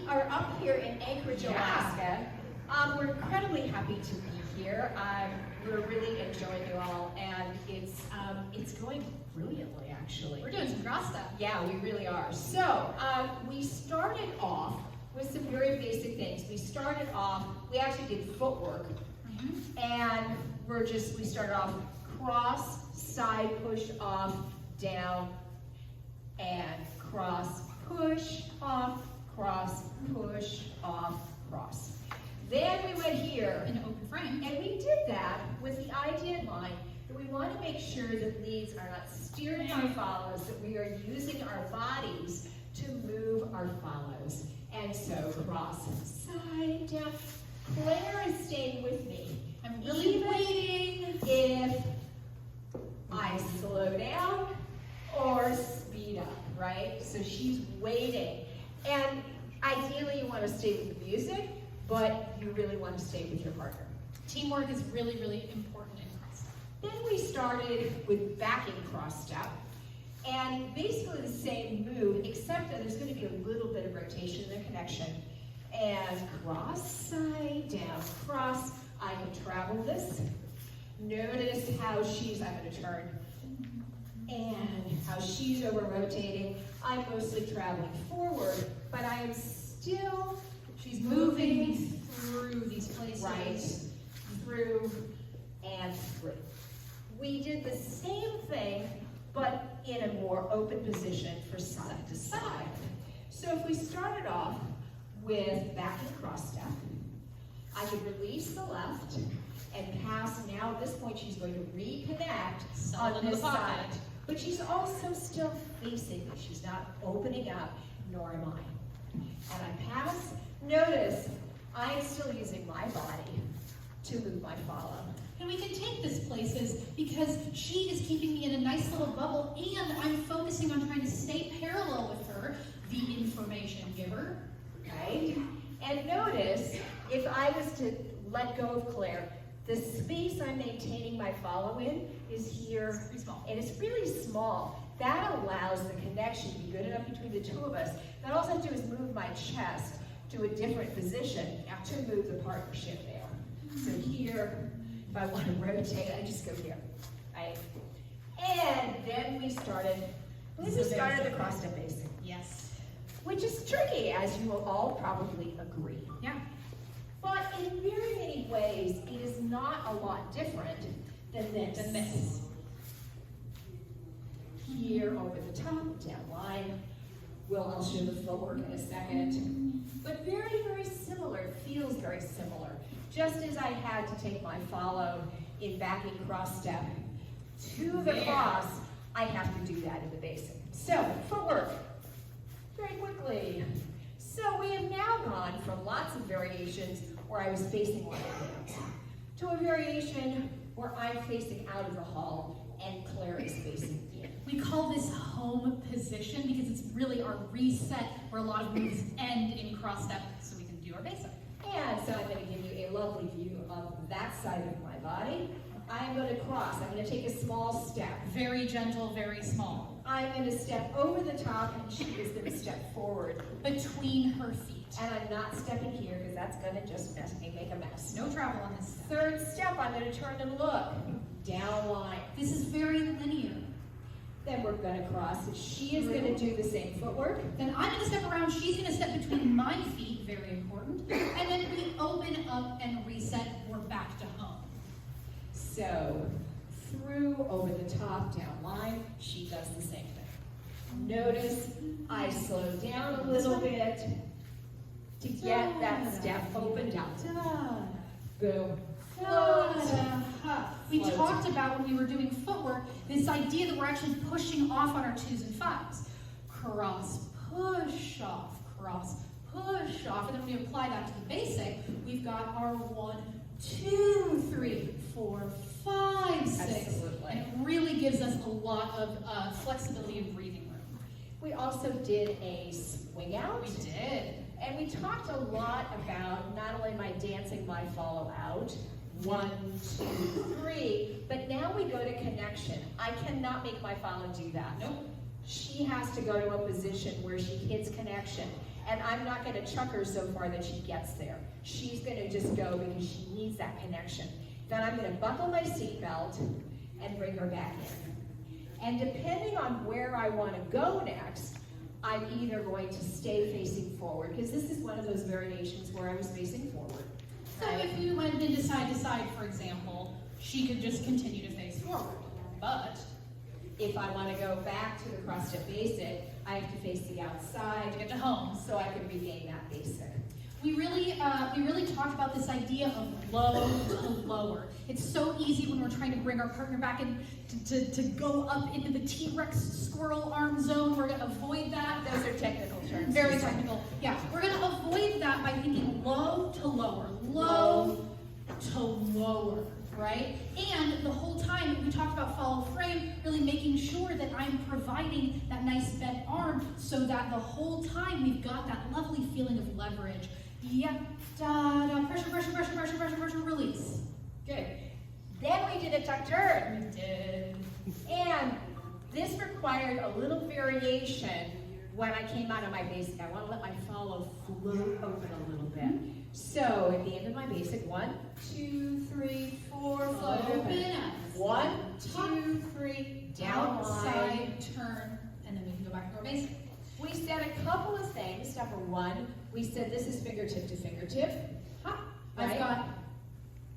are up here in Anchorage, Alaska. We're incredibly happy to be here. We're really enjoying you all, and it's going brilliantly, actually. We're doing some cross stuff. Yeah, we really are. So, we started off with some very basic things. We actually did footwork, and we started off cross, side push off, down, and cross, push off, cross, push off, cross. Then we went here in an open frame, and we did that with the idea in mind that we want to make sure that leads are not steering our follows, that we are using our bodies to move our follows. And so cross, side, down. Claire is staying with me. I'm really waiting if I slow down or speed up, right? So she's waiting. And ideally you want to stay with the music, but you really want to stay with your partner. Teamwork is really, really important in cross step. Then we started with backing cross step. And basically the same move, except that there's going to be a little bit of rotation in the connection. And cross, side, down, cross. I can travel this. Notice how I'm going to turn. And how she's over rotating. I'm mostly traveling forward, but I am still, she's moving through these places. Right, through and through. We did the same thing, but in a more open position for side to side. So if we started off with backing cross step, I could release the left and pass. Now at this point she's going to reconnect on this side. But she's also still facing me. She's not opening up, nor am I. And I pass. Notice, I am still using my body to move my follow. And we can take this places because she is keeping me in a nice little bubble, and I'm focusing on trying to stay parallel with her, the information giver. Right? And notice, if I was to let go of Claire, the space I'm maintaining my follow in is here, pretty small. And it's really small. That allows the connection to be good enough between the two of us. That all I have to do is move my chest to a different position to move the partnership there. So here, if I want to rotate, I just go here, right? And then we started the cross step basic. Yes. Which is tricky, as you will all probably agree. Yeah. But in very many ways, it is not a lot different than this. Here, over the top, down line. I'll show the footwork in a second. But very, very similar. It feels very similar. Just as I had to take my follow in backing cross step to the cross, I have to do that in the basic. So, footwork. Very quickly. So we have now gone from lots of variations where I was facing one of them to a variation where I'm facing out of the hall and Claire is facing in. We call this home position because it's really our reset where a lot of moves end in cross step so we can do our basic. And so I'm going to give you a lovely view of that side of my body. I'm going to cross. I'm going to take a small step. Very gentle, very small. I'm going to step over the top and she is going to step forward. Between her feet. And I'm not stepping here because that's going to just make a mess. No travel on this step. Third step, I'm going to turn and look. Down line. This is very linear. Then we're going to cross. She is going to do the same footwork. Then I'm going to step around. She's going to step between my feet. Very important. And then we open up and reset. We're back to home. So, through, over the top, down line, she does the same thing. Notice I slow down a little bit to get that step opened up. Boom. We talked about when we were doing footwork, this idea that we're actually pushing off on our 2s and 5s. Cross, push off, cross, push off. And then when we apply that to the basic, we've got our 1, 2, 3, 4, 5, 6. Absolutely. And it really gives us a lot of flexibility and breathing room. We also did a swing out. We did. And we talked a lot about not only my dancing my follow out, 1, 2, 3, but now we go to connection. I cannot make my follow do that. Nope. she has to go to a position where she hits connection. And I'm not going to chuck her so far that she gets there. She's going to just go because she needs that connection. Then I'm going to buckle my seatbelt and bring her back in. And depending on where I want to go next, I'm either going to stay facing forward, because this is one of those variations where I was facing forward. So if you went into side to side, for example, she could just continue to face forward. But if I want to go back to the cross-step basic, I have to face the outside to get to home, so I can regain that basic. we really talked about this idea of low to lower. It's so easy when we're trying to bring our partner back in to go up into the T-Rex squirrel arm zone. We're going to avoid that. Those are technical terms. Very technical. Yeah, we're going to avoid that by thinking low to lower, low to lower, right? And the whole time we talked about follow frame, really making sure that I'm providing that nice bent arm so that the whole time we've got that lovely feeling of leverage. Yeah, da, pressure, pressure, pressure, pressure, pressure, pressure, release. Good. Then we did a tuck turn. We did. And this required a little variation when I came out of my basic. I want to let my follow float open a little bit. So at the end of my basic, 1, 2, 3, 4, float open. 1, 2, 3, down Outside line. turn, and then we can go back to our basic. We said a couple of things. Number 1, we said this is fingertip to fingertip. I've got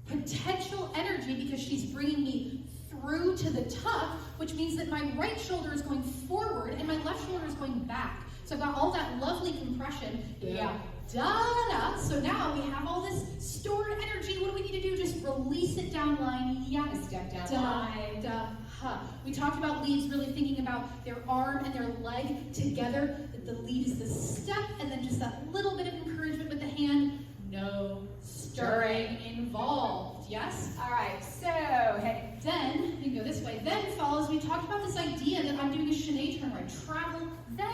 potential energy because she's bringing me through to the tuck, which means that my right shoulder is going forward and my left shoulder is going back. So I've got all that lovely compression. Yeah. Da-da. So now we have all this stored energy. What do we need to do? Just release it down line. Yeah. Step down Da, line. da, ha. We talked about leads really thinking about their arm and their leg together. That the lead is the step and then just that little bit of encouragement with the hand. No stirring involved. Yes? All right, so heading. Then, we can go this way. Then follows, we talked about this idea that I'm doing a chaîné turn where I travel, then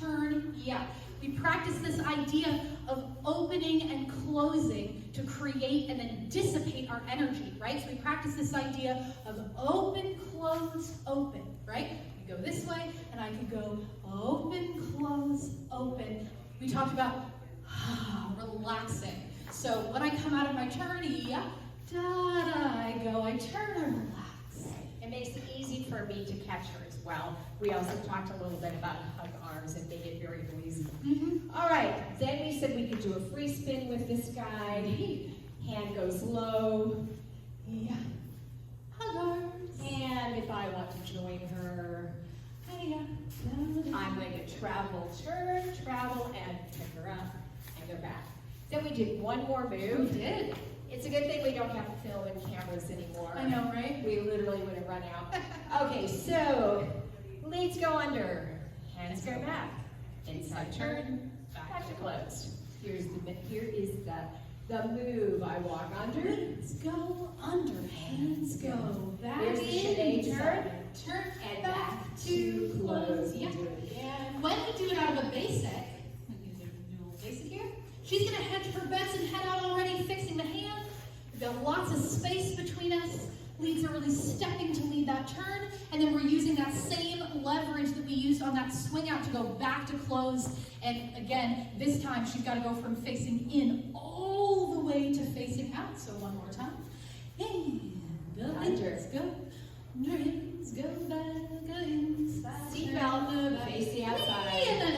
turn, yeah. We practice this idea of opening and closing to create and then dissipate our energy, right? So we practice this idea of open, close, open, right? We go this way, and I could go open, close, open. We talked about relaxing. So when I come out of my turn, yeah, da-da, I go, I turn and relax. It makes it easy for me to catch her as well. We also talked a little bit about hug arms and made it very easy. All right, then we said we could do a free spin with this guy. Hand goes low. Yeah. Hug arms. And if I want to join her, I'm going to travel, turn, travel, and pick her up and go back. Then we did one more move. We did. It's a good thing we don't have film and cameras anymore. I know, right? We literally would have run out. Okay, so leads go under, hands go back, inside turn, back to close. Here is the move. I walk under. Hands go under, hands go back. Here's the chaîné turn, turn, and back to close. Yeah. Do it again. When we do it out of a basic, we can do a little basic here. She's gonna head to her beds and head out already, fixing the hand. We've got lots of space between us. Leads are really stepping to lead that turn, and then we're using that same leverage that we used on that swing out to go back to close. And again, this time she's got to go from facing in all the way to facing out. So one more time. And go, hands go, hands go back, inside. Seatbelt, face the outside. And then